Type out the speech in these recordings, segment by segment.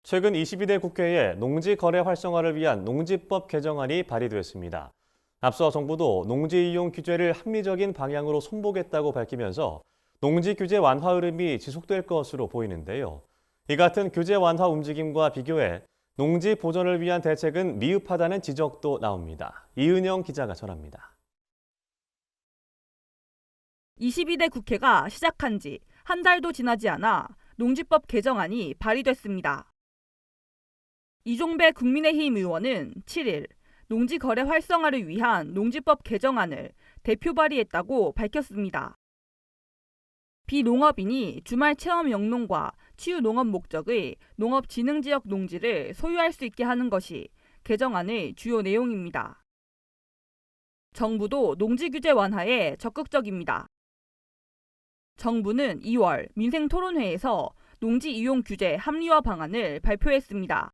최근 22대 국회에 농지 거래 활성화를 위한 농지법 개정안이 발의됐습니다. 앞서 정부도 농지 이용 규제를 합리적인 방향으로 손보겠다고 밝히면서 농지 규제 완화 흐름이 지속될 것으로 보이는데요. 이 같은 규제 완화 움직임과 비교해 농지 보전을 위한 대책은 미흡하다는 지적도 나옵니다. 이은영 기자가 전합니다. 22대 국회가 시작한 지 한 달도 지나지 않아 농지법 개정안이 발의됐습니다. 이종배 국민의힘 의원은 7일 농지 거래 활성화를 위한 농지법 개정안을 대표 발의했다고 밝혔습니다. 비농업인이 주말 체험 영농과 치유 농업 목적의 농업진흥지역 농지를 소유할 수 있게 하는 것이 개정안의 주요 내용입니다. 정부도 농지 규제 완화에 적극적입니다. 정부는 2월 민생토론회에서 농지 이용 규제 합리화 방안을 발표했습니다.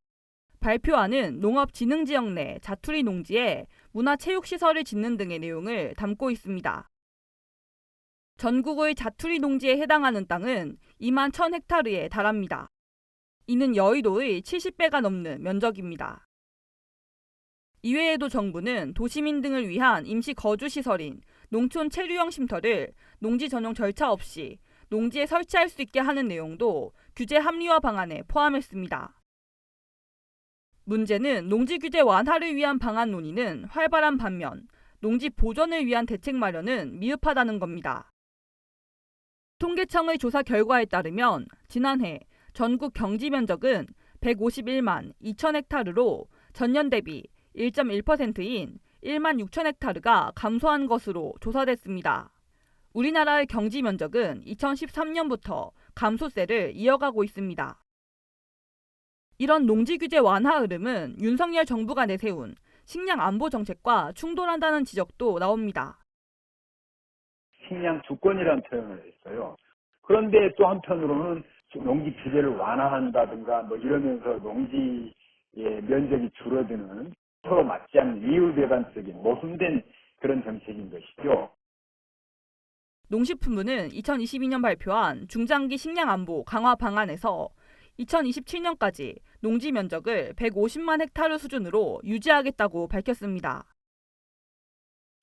발표안은 농업진흥지역 내 자투리 농지에 문화체육시설을 짓는 등의 내용을 담고 있습니다. 전국의 자투리 농지에 해당하는 땅은 2만 1,000헥타르에 달합니다. 이는 여의도의 70배가 넘는 면적입니다. 이외에도 정부는 도시민 등을 위한 임시 거주시설인 농촌 체류형 쉼터를 농지 전용 절차 없이 농지에 설치할 수 있게 하는 내용도 규제 합리화 방안에 포함했습니다. 문제는 농지 규제 완화를 위한 방안 논의는 활발한 반면 농지 보전을 위한 대책 마련은 미흡하다는 겁니다. 통계청의 조사 결과에 따르면 지난해 전국 경지 면적은 151만 2천 헥타르로 전년 대비 1.1%인 1만 6천 헥타르가 감소한 것으로 조사됐습니다. 우리나라의 경지 면적은 2013년부터 감소세를 이어가고 있습니다. 이런 농지 규제 완화 흐름은 윤석열 정부가 내세운 식량 안보 정책과 충돌한다는 지적도 나옵니다. 식량 주권이라는 표현을 했어요. 그런데 또 한편으로는 농지 규제를 완화한다든가 이러면서 농지의 면적이 줄어드는 서로 맞지 않는 이율배반적인 모순된 그런 정책인 것이죠. 농식품부는 2022년 발표한 중장기 식량 안보 강화 방안에서 2027년까지 농지 면적을 150만 헥타르 수준으로 유지하겠다고 밝혔습니다.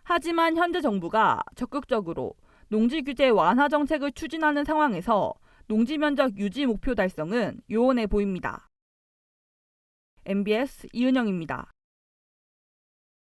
하지만 현재 정부가 적극적으로 농지 규제 완화 정책을 추진하는 상황에서 농지 면적 유지 목표 달성은 요원해 보입니다. MBS 이은영입니다.